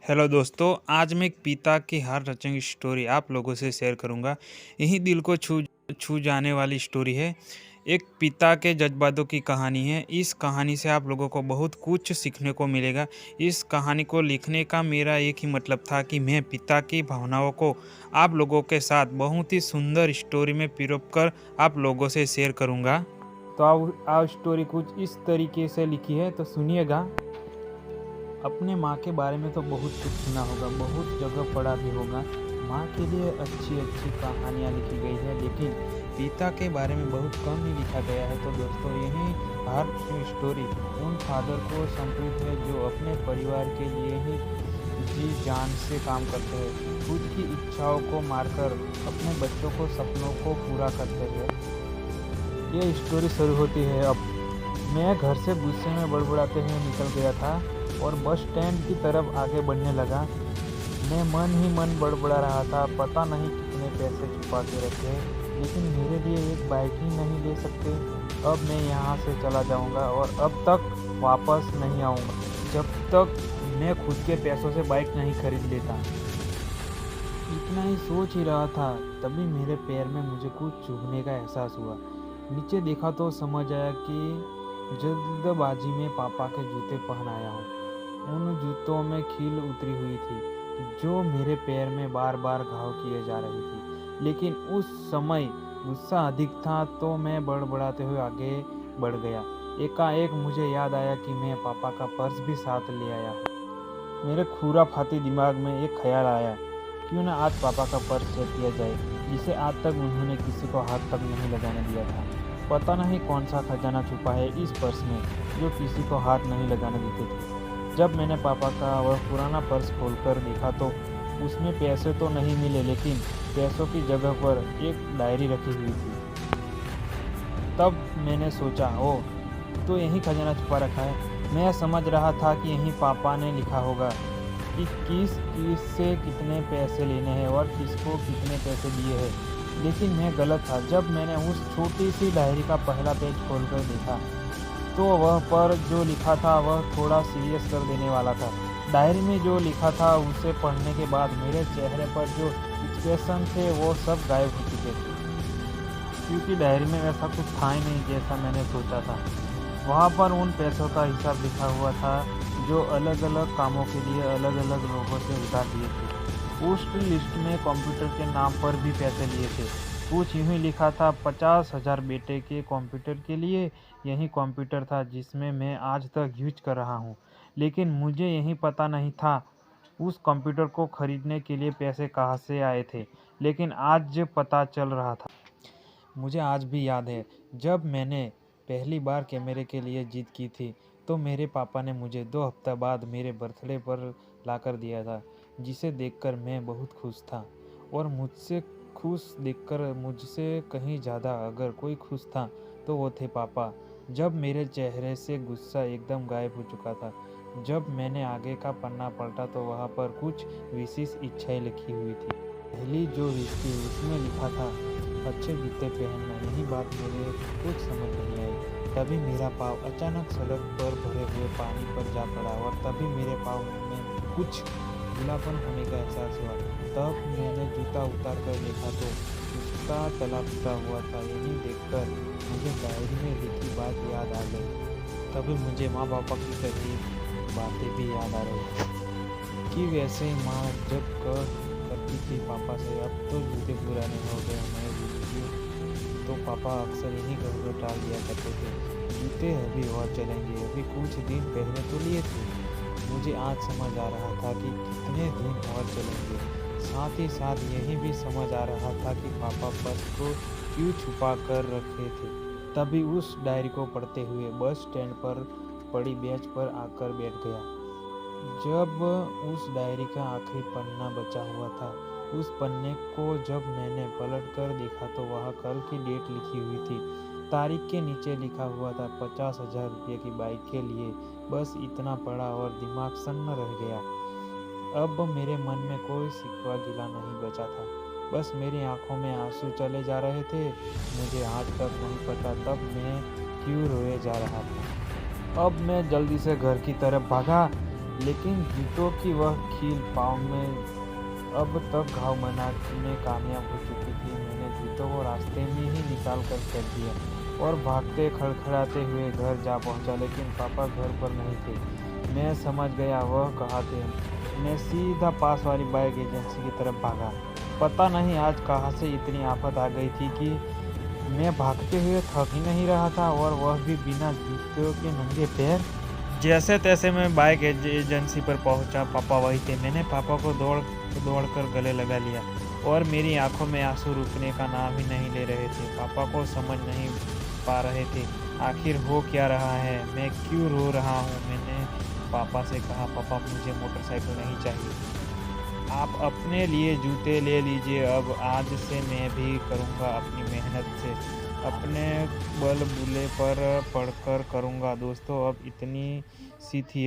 Hello दोस्तों, आज मैं एक पिता की हार्ट टचिंग स्टोरी आप लोगों से शेयर करूंगा। यही दिल को छू छू जाने वाली स्टोरी है। एक पिता के जज्बातों की कहानी है। इस कहानी से आप लोगों को बहुत कुछ सीखने को मिलेगा। इस कहानी को लिखने का मेरा एक ही मतलब था कि मैं पिता की भावनाओं को आप लोगों के साथ बहुत ही सुंदर स्टोरी में पिरोप कर आप लोगों से शेयर करूंगा। तो आप स्टोरी कुछ इस तरीके से लिखी है, तो सुनिएगा। अपने माँ के बारे में तो बहुत कुछ सुना होगा, बहुत जगह पढ़ा भी होगा। माँ के लिए अच्छी अच्छी कहानियाँ लिखी गई है, लेकिन पिता के बारे में बहुत कम ही लिखा गया है। तो दोस्तों, यही हर स्टोरी उन फादर को समर्पित है जो अपने परिवार के लिए ही जी जान से काम करते हैं, खुद की इच्छाओं को मारकर अपने बच्चों को सपनों को पूरा करते हैं। ये स्टोरी शुरू होती है। अब मैं घर से गुस्से में बड़बड़ाते हुए निकल गया था और बस स्टैंड की तरफ आगे बढ़ने लगा। मैं मन ही मन बड़बड़ा रहा था, पता नहीं कितने पैसे छुपा के रखे, लेकिन मेरे लिए एक बाइक ही नहीं ले सकते। अब मैं यहाँ से चला जाऊँगा और अब तक वापस नहीं आऊँगा जब तक मैं खुद के पैसों से बाइक नहीं खरीद लेता। इतना ही सोच ही रहा था, तभी मेरे पैर में मुझे कुछ चुभने का एहसास हुआ। नीचे देखा तो समझ आया कि जल्दबाजी में पापा के जूते पहन आया हूँ। उन जूतों में कील उतरी हुई थी, जो मेरे पैर में बार बार घाव किए जा रही थी। लेकिन उस समय गुस्सा अधिक था, तो मैं बड़बड़ाते हुए आगे बढ़ गया। एकाएक मुझे याद आया कि मैं पापा का पर्स भी साथ ले आया हूँ। मेरे खुराफाती दिमाग में एक ख्याल आया, क्यों ना आज पापा का पर्स चेक किया जाए, जिसे आज तक उन्होंने किसी को हाथ तक नहीं लगाने दिया था। पता नहीं कौन सा खजाना छुपा है इस पर्स में, जो किसी को हाथ नहीं लगाने देते थे। जब मैंने पापा का वह पुराना पर्स खोलकर देखा तो उसमें पैसे तो नहीं मिले, लेकिन पैसों की जगह पर एक डायरी रखी हुई थी। तब मैंने सोचा, ओह, तो यही खजाना छुपा रखा है। मैं समझ रहा था कि यही पापा ने लिखा होगा कि किस से कितने पैसे लेने हैं और किसको कितने पैसे दिए हैं। लेकिन मैं गलत था। जब मैंने उस छोटी सी डायरी का पहला पेज खोलकर देखा, तो वह पर जो लिखा था वह थोड़ा सीरियस कर देने वाला था। डायरी में जो लिखा था उसे पढ़ने के बाद मेरे चेहरे पर जो एक्सप्रेशन थे वो सब गायब हो चुके थे, क्योंकि डायरी में ऐसा कुछ था ही नहीं जैसा मैंने सोचा था। वहाँ पर उन पैसों का हिसाब लिखा हुआ था जो अलग अलग कामों के लिए अलग अलग लोगों से उधार लिए थे। उस लिस्ट में कंप्यूटर के नाम पर भी पैसे लिए थे। कुछ यूँ ही लिखा था, 50,000 बेटे के कंप्यूटर के लिए। यही कंप्यूटर था जिसमें मैं आज तक यूज कर रहा हूँ, लेकिन मुझे यही पता नहीं था उस कंप्यूटर को खरीदने के लिए पैसे कहाँ से आए थे। लेकिन आज पता चल रहा था। मुझे आज भी याद है, जब मैंने पहली बार कैमरे के लिए जिद की थी, तो मेरे पापा ने मुझे 2 हफ्ता बाद मेरे बर्थडे पर लाकर दिया था, जिसे देखकर मैं बहुत खुश था। और मुझसे खुश देखकर मुझसे कहीं ज़्यादा अगर कोई खुश था तो वो थे पापा। जब मेरे चेहरे से गुस्सा एकदम गायब हो चुका था, जब मैंने आगे का पन्ना पलटा तो वहाँ पर कुछ विशेष इच्छाएं लिखी हुई थी। पहली जो विश थी उसमें लिखा था, अच्छे जूते पहनना। यही बात मेरे कुछ समझ नहीं आई। तभी मेरा पाँव अचानक सड़क पर भरे हुए पानी पर जा पड़ा और तभी मेरे पाँव में कुछ गीलापन होने का एहसास हुआ। तब मैंने जूता उतार कर देखा तो उसका तला टूटा हुआ था। यही देखकर मुझे डायरी में लिखी बात याद आ गई। तभी मुझे माँ पापा की कही बातें भी याद आ रही थी कि वैसे माँ जब करती थी पापा से, अब तो जूते पुराने हो गए, नए जूते। तो पापा अक्सर इन्हीं घर में टाल दिया करते थे, जूते अभी और चलेंगे, अभी कुछ दिन पहले तो लिए थे। मुझे आज समझ आ रहा था कि कितने दिन और चलेंगे। साथ ही साथ यही भी समझ आ रहा था कि पापा पर्स को क्यों छुपा कर रखे थे। तभी उस डायरी को पढ़ते हुए बस स्टैंड पर पड़ी बेंच पर आकर बैठ गया। जब उस डायरी का आखिरी पन्ना बचा हुआ था, उस पन्ने को जब मैंने पलट कर देखा तो वहाँ कल की डेट लिखी हुई थी। तारीख के नीचे लिखा हुआ था 50,000 रुपये की बाइक के लिए। बस इतना पढ़ा और दिमाग सन्न रह गया। अब मेरे मन में कोई शिकवा गिला नहीं बचा था, बस मेरी आंखों में आंसू चले जा रहे थे। मुझे आज तक नहीं पता तब मैं क्यों रोए जा रहा था। अब मैं जल्दी से घर की तरफ भागा। लेकिन जूतों की वह कील पाँव में अब तक घाव बनाने में कामयाब हो चुकी थी। मैंने जूतों को रास्ते में ही निकाल कर फेंक दिया और भागते खड़खड़ाते हुए घर जा पहुंचा, लेकिन पापा घर पर नहीं थे। मैं समझ गया वह कहाँ थे। मैं सीधा पास वाली बाइक एजेंसी की तरफ भागा। पता नहीं आज कहाँ से इतनी आफत आ गई थी कि मैं भागते हुए थक ही नहीं रहा था, और वह भी बिना जूतों के नंगे पैर। जैसे तैसे मैं बाइक एजेंसी पर पहुंचा। पापा वही थे। मैंने पापा को दौड़ कर गले लगा लिया और मेरी आंखों में आंसू रुकने का नाम ही नहीं ले रहे थे। पापा को समझ नहीं पा रहे थे आखिर हो क्या रहा है, मैं क्यों रो रहा हूँ। मैंने पापा से कहा, पापा मुझे मोटरसाइकिल नहीं चाहिए, आप अपने लिए जूते ले लीजिए। अब आज से मैं भी करूँगा अपनी मेहनत से, अपने बलबूते पर पढ़कर करूँगा। दोस्तों, अब इतनी सी थी